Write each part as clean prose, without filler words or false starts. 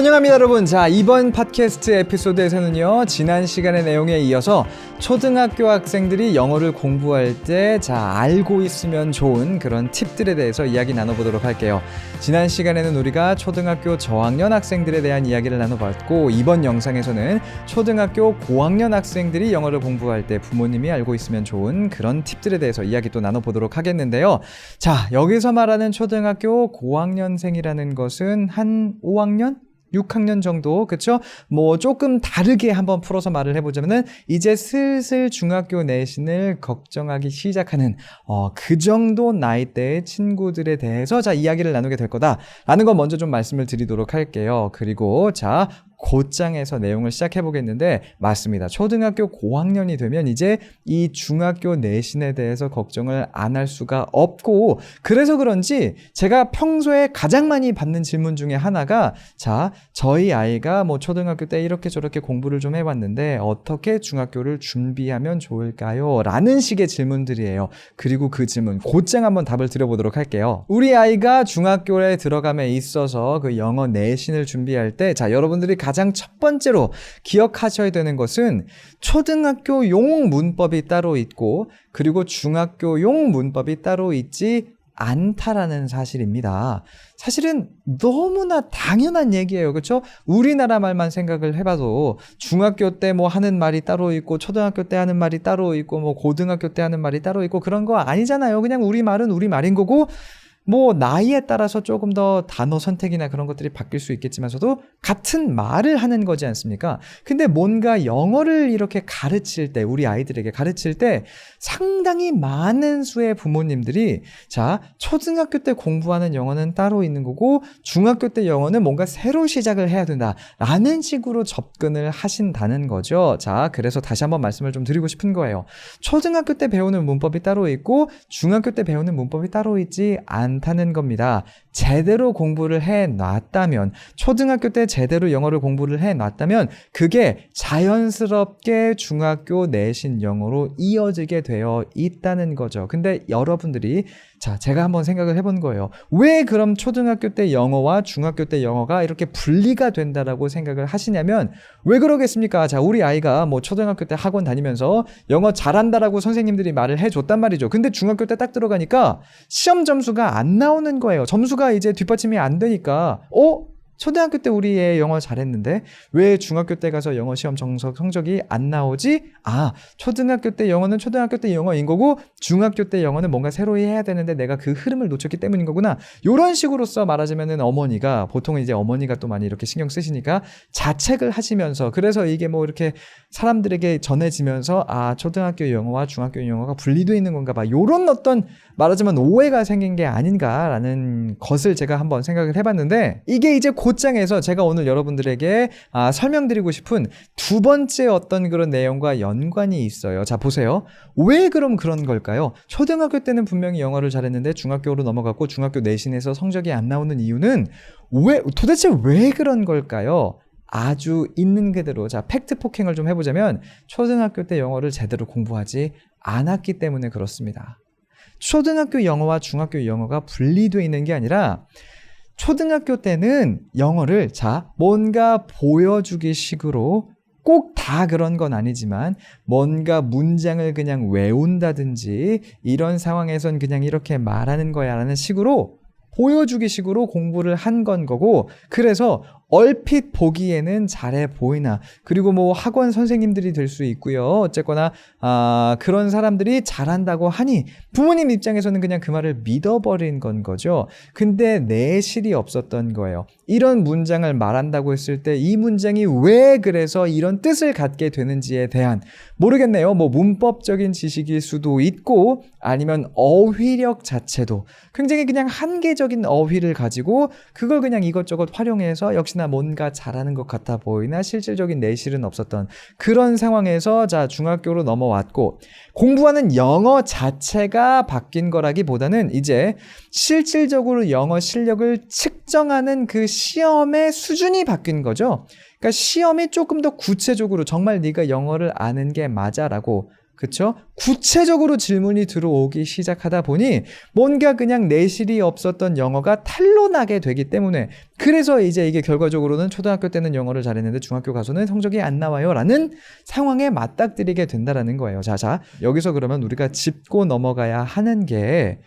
환영합니다 여러분. 자, 이번 팟캐스트 에피소드에서는요, 지난 시간의 내용에 이어서 초등학교 학생들이 영어를 공부할 때 알고 있으면 좋은 그런 팁들에 대해서 이야기 나눠보도록 할게요. 지난 시간에는 우리가 초등학교 저학년 학생들에 대한 이야기를 나눠봤고, 이번 영상에서는 초등학교 고학년 학생들이 영어를 공부할 때 부모님이 알고 있으면 좋은 그런 팁들에 대해서 이야기 또 나눠보도록 하겠는데요. 자, 여기서 말하는 초등학교 고학년생이라는 것은 한 5학년? 6학년 정도, 그쵸? 뭐 조금 다르게 한번 풀어서 말을 해보자면은 이제 슬슬 중학교 내신을 걱정하기 시작하는 그 정도 나이대의 친구들에 대해서 이야기를 나누게 될 거다라는 거 먼저 좀 말씀을 드리도록 할게요. 그리고 곧장에서 내용을 시작해 보겠는데, 맞습니다. 초등학교 고학년이 되면 이제 이 중학교 내신에 대해서 걱정을 안 할 수가 없고, 그래서 그런지 제가 평소에 가장 많이 받는 질문 중에 하나가, 저희 아이가 뭐 초등학교 때 이렇게 저렇게 공부를 좀 해봤는데 어떻게 중학교를 준비하면 좋을까요? 라는 식의 질문들이에요. 그리고 그 질문 곧장 한번 답을 드려보도록 할게요. 우리 아이가 중학교에 들어감에 있어서 그 영어 내신을 준비할 때, 여러분들이 가장 첫 번째로 기억하셔야 되는 것은 초등학교용 문법이 따로 있고, 그리고 중학교용 문법이 따로 있지 않다라는 사실입니다. 사실은 너무나 당연한 얘기예요. 그렇죠? 우리나라 말만 생각을 해봐도 중학교 때 뭐 하는 말이 따로 있고, 초등학교 때 하는 말이 따로 있고, 뭐 고등학교 때 하는 말이 따로 있고, 그런 거 아니잖아요. 그냥 우리 말은 우리 말인 거고, 뭐 나이에 따라서 조금 더 단어 선택이나 그런 것들이 바뀔 수 있겠지만서도 같은 말을 하는 거지 않습니까? 근데 뭔가 영어를 이렇게 가르칠 때, 우리 아이들에게 가르칠 때 상당히 많은 수의 부모님들이 초등학교 때 공부하는 영어는 따로 있는 거고, 중학교 때 영어는 뭔가 새로 시작을 해야 된다라는 식으로 접근을 하신다는 거죠. 그래서 다시 한번 말씀을 좀 드리고 싶은 거예요. 초등학교 때 배우는 문법이 따로 있고, 중학교 때 배우는 문법이 따로 있지 않다는 겁니다. 제대로 공부를 해놨다면, 초등학교 때 제대로 영어를 공부를 해놨다면 그게 자연스럽게 중학교 내신 영어로 이어지게 되어 있다는 거죠. 근데 여러분들이 제가 한번 생각을 해본 거예요. 왜 그럼 초등학교 때 영어와 중학교 때 영어가 이렇게 분리가 된다라고 생각을 하시냐면, 왜 그러겠습니까? 우리 아이가 뭐 초등학교 때 학원 다니면서 영어 잘한다라고 선생님들이 말을 해줬단 말이죠. 근데 중학교 때 딱 들어가니까 시험 점수가 안 나오는 거예요. 점수가 이제 뒷받침이 안 되니까, 초등학교 때 우리 애 영어 잘했는데 왜 중학교 때 가서 영어 시험 성적이 안 나오지? 초등학교 때 영어는 초등학교 때 영어인 거고, 중학교 때 영어는 뭔가 새로 해야 되는데 내가 그 흐름을 놓쳤기 때문인 거구나. 이런 식으로서 말하자면은 어머니가, 보통은 이제 어머니가 또 많이 이렇게 신경 쓰시니까 자책을 하시면서, 그래서 이게 뭐 이렇게 사람들에게 전해지면서 초등학교 영어와 중학교 영어가 분리되어 있는 건가 봐, 요런 어떤 말하자면 오해가 생긴 게 아닌가라는 것을 제가 한번 생각을 해봤는데, 이게 이제 곧장에서 제가 오늘 여러분들에게 설명드리고 싶은 두 번째 어떤 그런 내용과 연관이 있어요. 보세요. 왜 그럼 그런 걸까요? 초등학교 때는 분명히 영어를 잘했는데 중학교로 넘어갔고, 중학교 내신에서 성적이 안 나오는 이유는 도대체 왜 그런 걸까요? 아주 있는 그대로 팩트 폭행을 좀 해보자면, 초등학교 때 영어를 제대로 공부하지 않았기 때문에 그렇습니다. 초등학교 영어와 중학교 영어가 분리되어 있는 게 아니라, 초등학교 때는 영어를 뭔가 보여주기 식으로, 꼭 다 그런 건 아니지만 뭔가 문장을 그냥 외운다든지 이런 상황에선 그냥 이렇게 말하는 거야 라는 식으로 보여주기 식으로 공부를 한 건 거고, 그래서 얼핏 보기에는 잘해 보이나, 그리고 뭐 학원 선생님들이 될 수 있고요. 어쨌거나 그런 사람들이 잘한다고 하니 부모님 입장에서는 그냥 그 말을 믿어버린 건 거죠. 근데 내실이 없었던 거예요. 이런 문장을 말한다고 했을 때 이 문장이 왜 그래서 이런 뜻을 갖게 되는지에 대한, 모르겠네요. 뭐 문법적인 지식일 수도 있고, 아니면 어휘력 자체도 굉장히 그냥 한계적인 어휘를 가지고 그걸 그냥 이것저것 활용해서 역시나 뭔가 잘하는 것 같아 보이나 실질적인 내실은 없었던 그런 상황에서 중학교로 넘어왔고, 공부하는 영어 자체가 바뀐 거라기보다는 이제 실질적으로 영어 실력을 측정하는 그 시험의 수준이 바뀐 거죠. 그러니까 시험이 조금 더 구체적으로 정말 네가 영어를 아는 게 맞아라고, 그쵸? 구체적으로 질문이 들어오기 시작하다 보니 뭔가 그냥 내실이 없었던 영어가 탄로나게 되기 때문에, 그래서 이제 이게 결과적으로는 초등학교 때는 영어를 잘했는데 중학교 가서는 성적이 안 나와요 라는 상황에 맞닥뜨리게 된다라는 거예요. 자, 여기서 그러면 우리가 짚고 넘어가야 하는 게,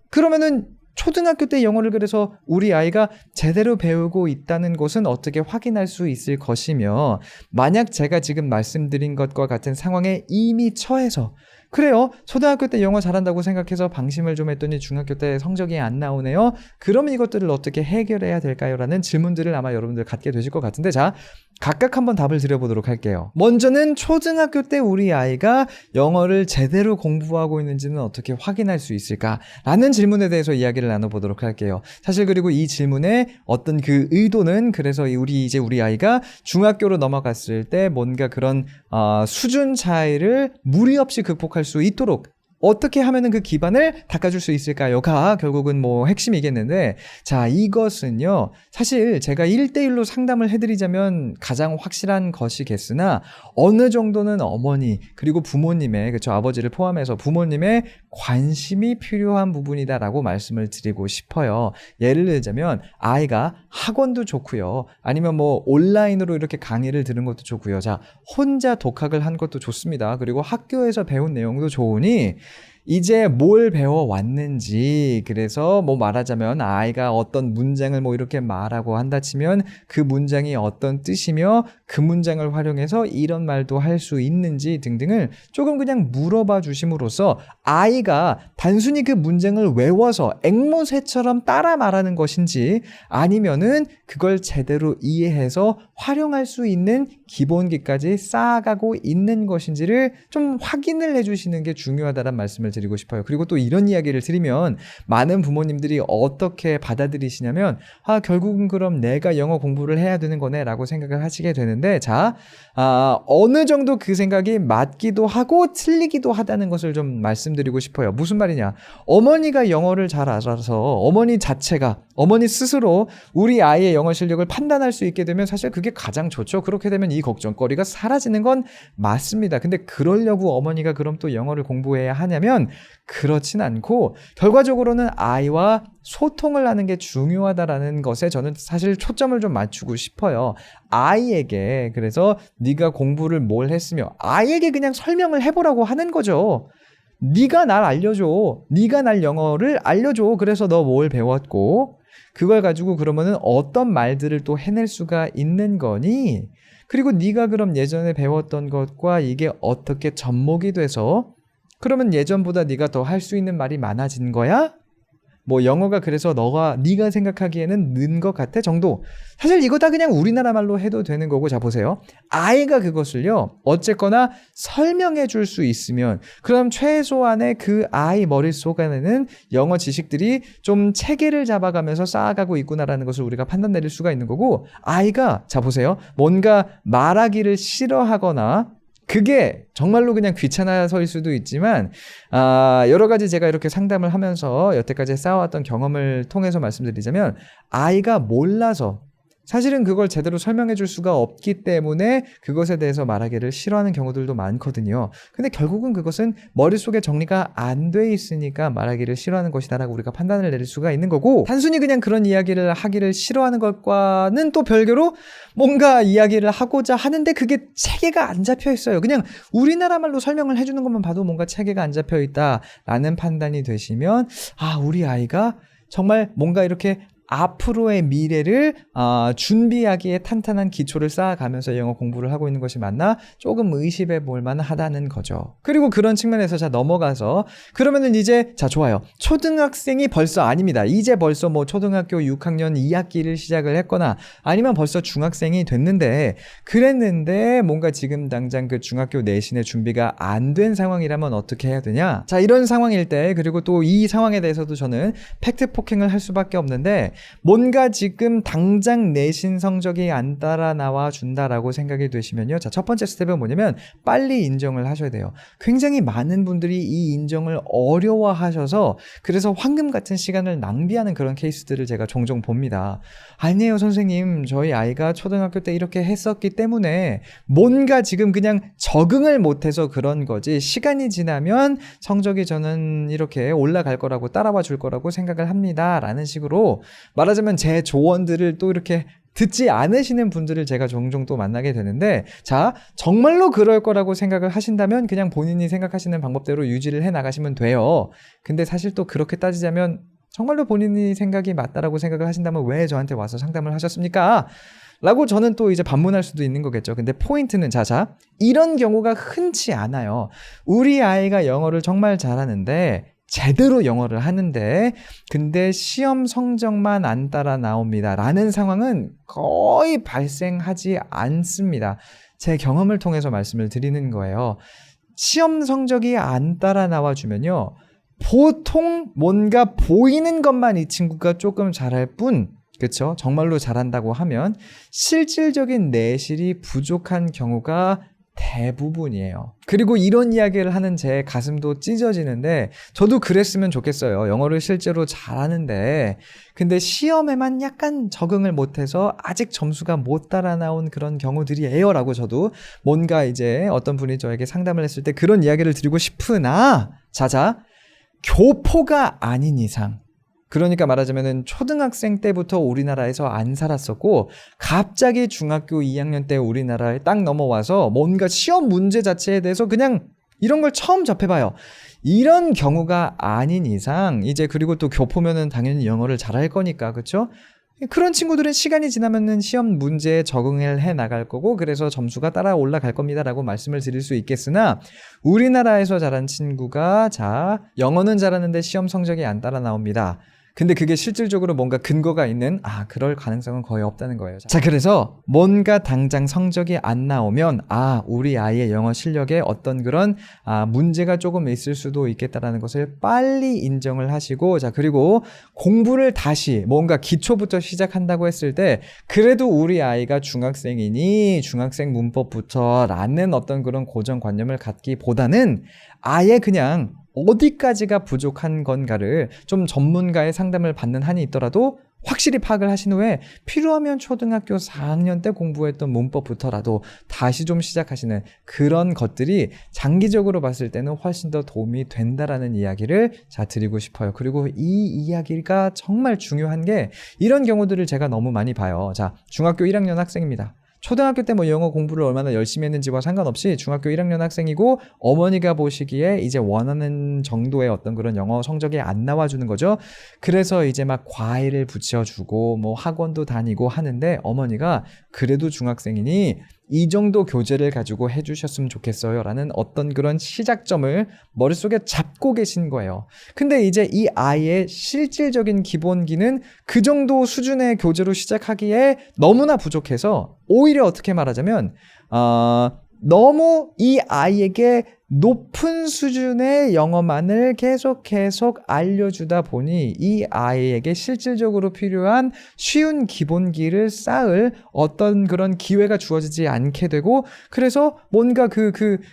그러면은 초등학교 때 영어를 그래서 우리 아이가 제대로 배우고 있다는 것은 어떻게 확인할 수 있을 것이며, 만약 제가 지금 말씀드린 것과 같은 상황에 이미 처해서, 그래요, 초등학교 때 영어 잘한다고 생각해서 방심을 좀 했더니 중학교 때 성적이 안 나오네요. 그러면 이것들을 어떻게 해결해야 될까요? 라는 질문들을 아마 여러분들 갖게 되실 것 같은데, 자, 각각 한번 답을 드려보도록 할게요. 먼저는 초등학교 때 우리 아이가 영어를 제대로 공부하고 있는지는 어떻게 확인할 수 있을까? 라는 질문에 대해서 이야기를 나눠보도록 할게요. 사실 그리고 이 질문의 어떤 그 의도는, 그래서 우리 아이가 중학교로 넘어갔을 때 뭔가 그런 수준 차이를 무리 없이 극복할 수 있도록 어떻게 하면은 그 기반을 닦아줄 수 있을까요?가 결국은 뭐 핵심이겠는데, 자, 이것은요, 사실 제가 1대1로 상담을 해드리자면 가장 확실한 것이겠으나, 어느 정도는 어머니, 그리고 부모님의, 그쵸, 아버지를 포함해서 부모님의 관심이 필요한 부분이다라고 말씀을 드리고 싶어요. 예를 들자면, 아이가 학원도 좋고요. 아니면 뭐 온라인으로 이렇게 강의를 들은 것도 좋고요. 자, 혼자 독학을 한 것도 좋습니다. 그리고 학교에서 배운 내용도 좋으니, 이제 뭘 배워왔는지, 그래서 뭐 말하자면 아이가 어떤 문장을 뭐 이렇게 말하고 한다 치면 그 문장이 어떤 뜻이며 그 문장을 활용해서 이런 말도 할 수 있는지 등등을 조금 그냥 물어봐 주심으로써 아이가 단순히 그 문장을 외워서 앵무새처럼 따라 말하는 것인지, 아니면은 그걸 제대로 이해해서 활용할 수 있는 기본기까지 쌓아가고 있는 것인지를 좀 확인을 해주시는 게 중요하다는 말씀을 드리고 싶어요. 그리고 또 이런 이야기를 드리면 많은 부모님들이 어떻게 받아들이시냐면, 결국은 그럼 내가 영어 공부를 해야 되는 거네 라고 생각을 하시게 되는데, 자, 어느 정도 그 생각이 맞기도 하고 틀리기도 하다는 것을 좀 말씀드리고 싶어요. 무슨 말이냐, 어머니가 영어를 잘 알아서 어머니 자체가, 어머니 스스로 우리 아이의 영어 실력을 판단할 수 있게 되면 사실 그게 가장 좋죠. 그렇게 되면 이 걱정거리가 사라지는 건 맞습니다. 근데 그러려고 어머니가 그럼 또 영어를 공부해야 하냐면 그렇진 않고, 결과적으로는 아이와 소통을 하는 게 중요하다라는 것에 저는 사실 초점을 좀 맞추고 싶어요. 아이에게, 그래서 네가 공부를 뭘 했으며 아이에게 그냥 설명을 해보라고 하는 거죠. 네가 날 알려줘. 네가 날 영어를 알려줘. 그래서 너 뭘 배웠고 그걸 가지고 그러면은 어떤 말들을 또 해낼 수가 있는 거니? 그리고 네가 그럼 예전에 배웠던 것과 이게 어떻게 접목이 돼서 그러면 예전보다 네가 더 할 수 있는 말이 많아진 거야? 뭐 영어가 그래서 네가 생각하기에는 는 것 같아 정도. 사실 이거 다 그냥 우리나라 말로 해도 되는 거고, 자 보세요. 아이가 그것을요 어쨌거나 설명해 줄 수 있으면 그럼 최소한의 그 아이 머릿속에는 영어 지식들이 좀 체계를 잡아가면서 쌓아가고 있구나라는 것을 우리가 판단 내릴 수가 있는 거고, 아이가 자 보세요, 뭔가 말하기를 싫어하거나 그게 정말로 그냥 귀찮아서일 수도 있지만, 여러 가지 제가 이렇게 상담을 하면서 여태까지 쌓아왔던 경험을 통해서 말씀드리자면, 아이가 몰라서 사실은 그걸 제대로 설명해 줄 수가 없기 때문에 그것에 대해서 말하기를 싫어하는 경우들도 많거든요. 근데 결국은 그것은 머릿속에 정리가 안 돼 있으니까 말하기를 싫어하는 것이다라고 우리가 판단을 내릴 수가 있는 거고, 단순히 그냥 그런 이야기를 하기를 싫어하는 것과는 또 별개로 뭔가 이야기를 하고자 하는데 그게 체계가 안 잡혀 있어요. 그냥 우리나라 말로 설명을 해주는 것만 봐도 뭔가 체계가 안 잡혀 있다라는 판단이 되시면, 우리 아이가 정말 뭔가 이렇게 앞으로의 미래를 준비하기에 탄탄한 기초를 쌓아가면서 영어 공부를 하고 있는 것이 맞나 조금 의심해 볼 만하다는 거죠. 그리고 그런 측면에서 자 넘어가서, 그러면은 이제 자 좋아요, 초등학생이 벌써 아닙니다. 이제 벌써 뭐 초등학교 6학년 2학기를 시작을 했거나 아니면 벌써 중학생이 됐는데, 그랬는데 뭔가 지금 당장 그 중학교 내신의 준비가 안 된 상황이라면 어떻게 해야 되냐. 자, 이런 상황일 때, 그리고 또 이 상황에 대해서도 저는 팩트 폭행을 할 수밖에 없는데, 뭔가 지금 당장 내신 성적이 안 따라 나와 준다라고 생각이 되시면요. 자, 첫 번째 스텝은 뭐냐면 빨리 인정을 하셔야 돼요. 굉장히 많은 분들이 이 인정을 어려워하셔서 그래서 황금 같은 시간을 낭비하는 그런 케이스들을 제가 종종 봅니다. 아니에요, 선생님. 저희 아이가 초등학교 때 이렇게 했었기 때문에 뭔가 지금 그냥 적응을 못해서 그런 거지, 시간이 지나면 성적이 저는 이렇게 올라갈 거라고 따라와 줄 거라고 생각을 합니다 라는 식으로 말하자면 제 조언들을 또 이렇게 듣지 않으시는 분들을 제가 종종 또 만나게 되는데, 자, 정말로 그럴 거라고 생각을 하신다면 그냥 본인이 생각하시는 방법대로 유지를 해 나가시면 돼요. 근데 사실 또 그렇게 따지자면 정말로 본인이 생각이 맞다라고 생각을 하신다면 왜 저한테 와서 상담을 하셨습니까? 라고 저는 또 이제 반문할 수도 있는 거겠죠. 근데 포인트는 자자, 이런 경우가 흔치 않아요. 우리 아이가 영어를 정말 잘하는데, 제대로 영어를 하는데 근데 시험 성적만 안 따라 나옵니다 라는 상황은 거의 발생하지 않습니다. 제 경험을 통해서 말씀을 드리는 거예요. 시험 성적이 안 따라 나와주면요, 보통 뭔가 보이는 것만 이 친구가 조금 잘할 뿐, 그쵸? 정말로 잘한다고 하면 실질적인 내실이 부족한 경우가 대부분이에요. 그리고 이런 이야기를 하는 제 가슴도 찢어지는데, 저도 그랬으면 좋겠어요. 영어를 실제로 잘하는데 근데 시험에만 약간 적응을 못해서 아직 점수가 못 따라 나온 그런 경우들이에요 라고 저도 뭔가 이제 어떤 분이 저에게 상담을 했을 때 그런 이야기를 드리고 싶으나, 자자, 교포가 아닌 이상, 그러니까 말하자면은 초등학생 때부터 우리나라에서 안 살았었고 갑자기 중학교 2학년 때 우리나라에 딱 넘어와서 뭔가 시험 문제 자체에 대해서 그냥 이런 걸 처음 접해봐요. 이런 경우가 아닌 이상, 이제 그리고 또 교포면은 당연히 영어를 잘할 거니까, 그쵸? 그런 친구들은 시간이 지나면은 시험 문제에 적응을 해 나갈 거고 그래서 점수가 따라 올라갈 겁니다 라고 말씀을 드릴 수 있겠으나, 우리나라에서 자란 친구가 자, 영어는 잘하는데 시험 성적이 안 따라 나옵니다. 근데 그게 실질적으로 뭔가 근거가 있는, 그럴 가능성은 거의 없다는 거예요. 자, 그래서 뭔가 당장 성적이 안 나오면 우리 아이의 영어 실력에 어떤 그런 문제가 조금 있을 수도 있겠다라는 것을 빨리 인정을 하시고, 자, 그리고 공부를 다시 뭔가 기초부터 시작한다고 했을 때 그래도 우리 아이가 중학생이니 중학생 문법부터 라는 어떤 그런 고정관념을 갖기보다는 아예 그냥 어디까지가 부족한 건가를 좀 전문가의 상담을 받는 한이 있더라도 확실히 파악을 하신 후에 필요하면 초등학교 4학년 때 공부했던 문법부터라도 다시 좀 시작하시는 그런 것들이 장기적으로 봤을 때는 훨씬 더 도움이 된다라는 이야기를 드리고 싶어요. 그리고 이 이야기가 정말 중요한 게, 이런 경우들을 제가 너무 많이 봐요. 자, 중학교 1학년 학생입니다. 초등학교 때 영어 공부를 얼마나 열심히 했는지와 상관없이 중학교 1학년 학생이고 어머니가 보시기에 이제 원하는 정도의 어떤 그런 영어 성적이 안 나와주는 거죠. 그래서 이제 막 과외를 붙여주고 학원도 다니고 하는데 어머니가 그래도 중학생이니 이 정도 교재를 가지고 해주셨으면 좋겠어요 라는 어떤 그런 시작점을 머릿속에 잡고 계신 거예요. 근데 이제 이 아이의 실질적인 기본기는 그 정도 수준의 교재로 시작하기에 너무나 부족해서, 오히려 어떻게 말하자면 너무 이 아이에게 높은 수준의 영어만을 계속 알려주다 보니 이 아이에게 실질적으로 필요한 쉬운 기본기를 쌓을 어떤 그런 기회가 주어지지 않게 되고, 그래서 뭔가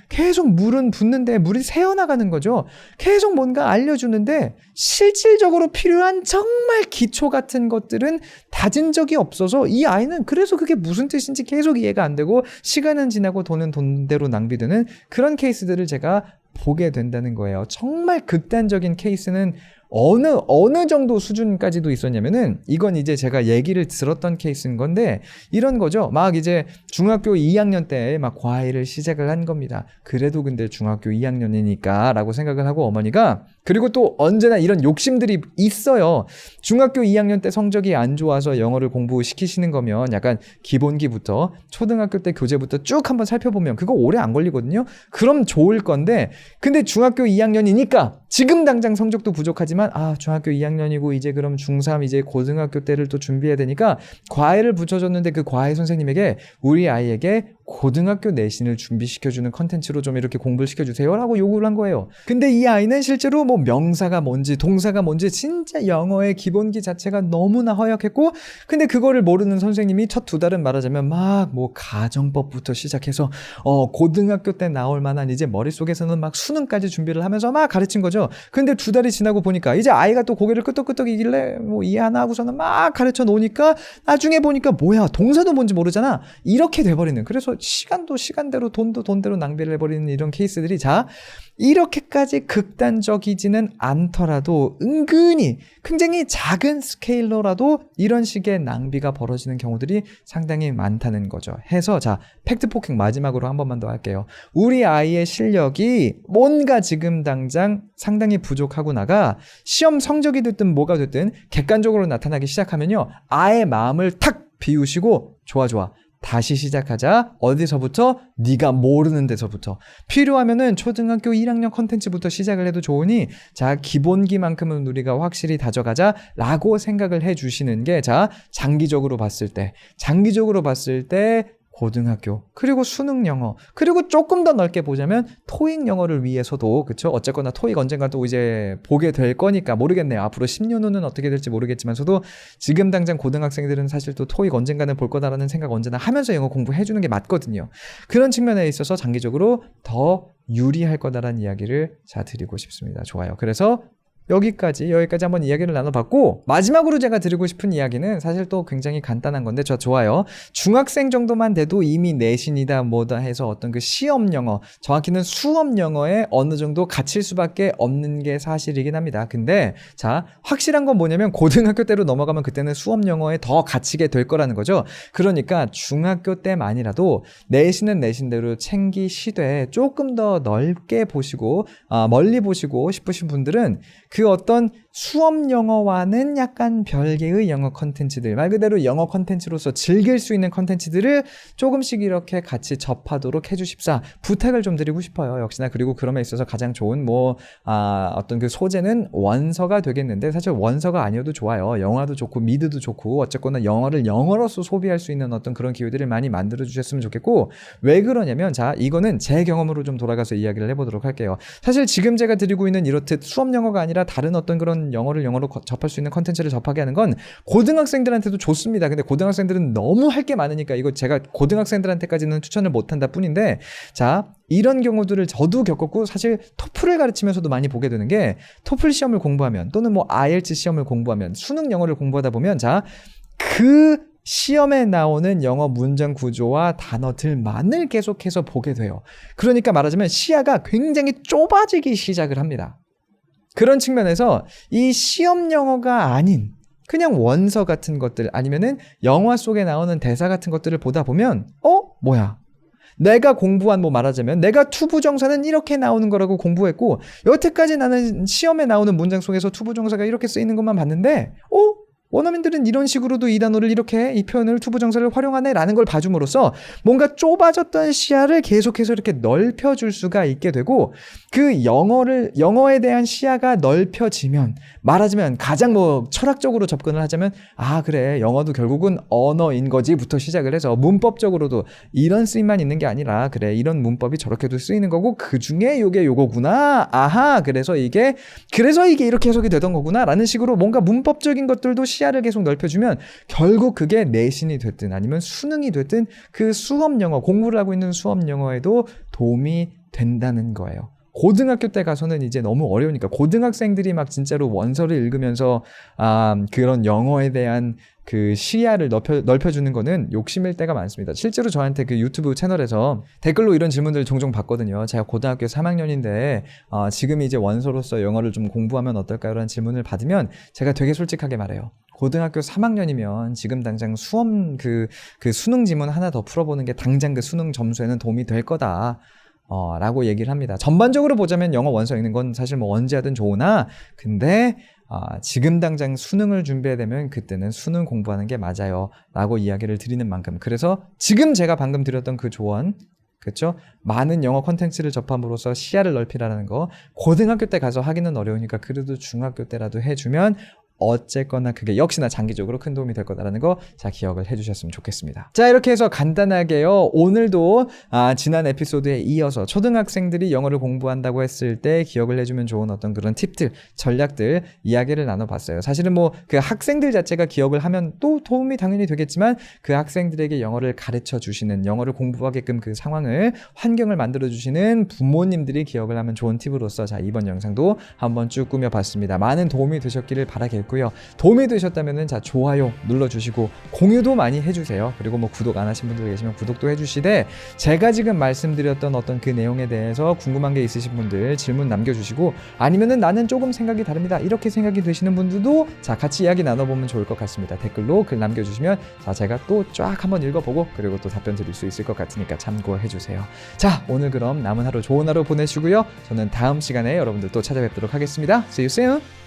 계속 물은 붓는데 물이 새어나가는 거죠. 계속 뭔가 알려주는데 실질적으로 필요한 정말 기초 같은 것들은 다진 적이 없어서 이 아이는 그래서 그게 무슨 뜻인지 계속 이해가 안 되고 시간은 지나고 돈은 돈대로 낭비되는 그런 케이스들을 제가 보게 된다는 거예요. 정말 극단적인 케이스는 어느 정도 수준까지도 있었냐면은, 이건 이제 제가 얘기를 들었던 케이스인 건데 이런 거죠. 막 이제 중학교 2학년 때 막 과외를 시작을 한 겁니다. 그래도 근데 중학교 2학년이니까 라고 생각을 하고 어머니가, 그리고 또 언제나 이런 욕심들이 있어요. 중학교 2학년 때 성적이 안 좋아서 영어를 공부시키시는 거면 약간 기본기부터 초등학교 때 교재부터 쭉 한번 살펴보면 그거 오래 안 걸리거든요. 그럼 좋을 건데, 근데 중학교 2학년이니까 지금 당장 성적도 부족하지만 중학교 2학년이고 이제 그럼 중3 이제 고등학교 때를 또 준비해야 되니까 과외를 붙여줬는데 그 과외 선생님에게 우리 아이에게 고등학교 내신을 준비시켜주는 컨텐츠로 좀 이렇게 공부를 시켜주세요 라고 요구를 한 거예요. 근데 이 아이는 실제로 뭐 명사가 뭔지 동사가 뭔지 진짜 영어의 기본기 자체가 너무나 허약했고, 근데 그거를 모르는 선생님이 첫 2달은 말하자면 막 뭐 가정법부터 시작해서 고등학교 때 나올 만한 이제 머릿속에서는 막 수능까지 준비를 하면서 막 가르친 거죠. 근데 2달이 지나고 보니까 이제 아이가 또 고개를 끄덕끄덕이길래 뭐 이해 하나 하고서는 막 가르쳐 놓으니까 나중에 보니까 뭐야, 동사도 뭔지 모르잖아, 이렇게 돼버리는. 그래서 시간도 시간대로 돈도 돈대로 낭비를 해버리는 이런 케이스들이, 자, 이렇게까지 극단적이지는 않더라도 은근히 굉장히 작은 스케일로라도 이런 식의 낭비가 벌어지는 경우들이 상당히 많다는 거죠. 해서 자, 팩트 포킹 마지막으로 한 번만 더 할게요. 우리 아이의 실력이 뭔가 지금 당장 상당히 부족하구나가 시험 성적이 됐든 뭐가 됐든 객관적으로 나타나기 시작하면요, 아예 마음을 탁 비우시고 좋아 다시 시작하자. 어디서부터? 네가 모르는 데서부터. 필요하면은 초등학교 1학년 컨텐츠부터 시작을 해도 좋으니 자, 기본기만큼은 우리가 확실히 다져가자 라고 생각을 해주시는 게, 자, 장기적으로 봤을 때 고등학교, 그리고 수능 영어, 그리고 조금 더 넓게 보자면 토익 영어를 위해서도, 그쵸? 어쨌거나 토익 언젠가 또 이제 보게 될 거니까 모르겠네요. 앞으로 10년 후는 어떻게 될지 모르겠지만서도 지금 당장 고등학생들은 사실 또 토익 언젠가는 볼 거다라는 생각 언제나 하면서 영어 공부해주는 게 맞거든요. 그런 측면에 있어서 장기적으로 더 유리할 거다라는 이야기를 자 드리고 싶습니다. 좋아요. 그래서 여기까지 한번 이야기를 나눠봤고, 마지막으로 제가 드리고 싶은 이야기는 사실 또 굉장히 간단한 건데, 저 좋아요. 중학생 정도만 돼도 이미 내신이다 뭐다 해서 어떤 그 시험 영어, 정확히는 수업 영어에 어느 정도 갇힐 수밖에 없는 게 사실이긴 합니다. 근데 자, 확실한 건 뭐냐면 고등학교 때로 넘어가면 그때는 수업 영어에 더 갇히게 될 거라는 거죠. 그러니까 중학교 때만이라도 내신은 내신대로 챙기시되 조금 더 넓게 보시고 멀리 보시고 싶으신 분들은 그 어떤 수업 영어와는 약간 별개의 영어 컨텐츠들, 말 그대로 영어 컨텐츠로서 즐길 수 있는 컨텐츠들을 조금씩 이렇게 같이 접하도록 해주십사 부탁을 좀 드리고 싶어요. 역시나. 그리고 그럼에 있어서 가장 좋은 어떤 그 소재는 원서가 되겠는데, 사실 원서가 아니어도 좋아요. 영화도 좋고 미드도 좋고 어쨌거나 영어를 영어로서 소비할 수 있는 어떤 그런 기회들을 많이 만들어 주셨으면 좋겠고, 왜 그러냐면, 자, 이거는 제 경험으로 좀 돌아가서 이야기를 해보도록 할게요. 사실 지금 제가 드리고 있는 이렇듯 수업 영어가 아니라 다른 어떤 그런 영어를 영어로 접할 수 있는 컨텐츠를 접하게 하는 건 고등학생들한테도 좋습니다. 근데 고등학생들은 너무 할 게 많으니까 이거 제가 고등학생들한테까지는 추천을 못한다 뿐인데, 자, 이런 경우들을 저도 겪었고, 사실 토플을 가르치면서도 많이 보게 되는 게, 토플 시험을 공부하면 또는 뭐 IELTS 시험을 공부하면 수능 영어를 공부하다 보면, 자, 그 시험에 나오는 영어 문장 구조와 단어들만을 계속해서 보게 돼요. 그러니까 말하자면 시야가 굉장히 좁아지기 시작을 합니다. 그런 측면에서 이 시험 영어가 아닌 그냥 원서 같은 것들, 아니면은 영화 속에 나오는 대사 같은 것들을 보다 보면 뭐야, 내가 공부한, 말하자면 내가 투부정사는 이렇게 나오는 거라고 공부했고, 여태까지 나는 시험에 나오는 문장 속에서 투부정사가 이렇게 쓰이는 것만 봤는데 원어민들은 이런 식으로도 이 단어를 이렇게, 이 표현을 투부정사를 활용하네 라는 걸 봐줌으로써 뭔가 좁아졌던 시야를 계속해서 이렇게 넓혀줄 수가 있게 되고, 그 영어에 대한 시야가 넓혀지면, 말하자면 가장 철학적으로 접근을 하자면, 그래, 영어도 결국은 언어인 거지부터 시작을 해서 문법적으로도 이런 쓰임만 있는 게 아니라, 그래, 이런 문법이 저렇게도 쓰이는 거고 그 중에 요게 요거구나, 그래서 이게 이렇게 해석이 되던 거구나 라는 식으로 뭔가 문법적인 것들도 시야를 계속 넓혀주면 결국 그게 내신이 됐든 아니면 수능이 됐든 그 수업 영어, 공부를 하고 있는 수업 영어에도 도움이 된다는 거예요. 고등학교 때 가서는 이제 너무 어려우니까, 고등학생들이 막 진짜로 원서를 읽으면서 그런 영어에 대한 그 시야를 넓혀주는 거는 욕심일 때가 많습니다. 실제로 저한테 그 유튜브 채널에서 댓글로 이런 질문들을 종종 받거든요. 제가 고등학교 3학년인데 지금 이제 원서로서 영어를 좀 공부하면 어떨까요? 라는 질문을 받으면 제가 되게 솔직하게 말해요. 고등학교 3학년이면 지금 당장 그 수능 지문 하나 더 풀어보는 게 당장 그 수능 점수에는 도움이 될 거다. 라고 얘기를 합니다. 전반적으로 보자면 영어 원서 읽는 건 사실 언제 하든 좋으나, 근데 지금 당장 수능을 준비해야 되면 그때는 수능 공부하는 게 맞아요 라고 이야기를 드리는 만큼, 그래서 지금 제가 방금 드렸던 그 조언, 그렇죠? 많은 영어 콘텐츠를 접함으로써 시야를 넓히라는 거, 고등학교 때 가서 하기는 어려우니까 그래도 중학교 때라도 해주면 어쨌거나 그게 역시나 장기적으로 큰 도움이 될 거다라는 거 자 기억을 해주셨으면 좋겠습니다. 자 이렇게 해서 간단하게요 오늘도 지난 에피소드에 이어서 초등학생들이 영어를 공부한다고 했을 때 기억을 해주면 좋은 어떤 그런 팁들 전략들 이야기를 나눠봤어요. 사실은 뭐 그 학생들 자체가 기억을 하면 또 도움이 당연히 되겠지만 그 학생들에게 영어를 가르쳐 주시는 영어를 공부하게끔 그 상황을 환경을 만들어 주시는 부모님들이 기억을 하면 좋은 팁으로서 자 이번 영상도 한번 쭉 꾸며봤습니다. 많은 도움이 되셨기를 바라겠고요. 도움이 되셨다면 자 좋아요 눌러주시고 공유도 많이 해주세요. 그리고 뭐 구독 안 하신 분들 계시면 구독도 해주시되 제가 지금 말씀드렸던 어떤 그 내용에 대해서 궁금한 게 있으신 분들 질문 남겨주시고 아니면은 나는 조금 생각이 다릅니다 이렇게 생각이 되시는 분들도 자 같이 이야기 나눠보면 좋을 것 같습니다. 댓글로 글 남겨주시면 자 제가 또 쫙 한번 읽어보고 그리고 또 답변 드릴 수 있을 것 같으니까 참고해주세요. 자 오늘 그럼 남은 하루 좋은 하루 보내시고요. 저는 다음 시간에 여러분들 또 찾아뵙도록 하겠습니다. See you soon.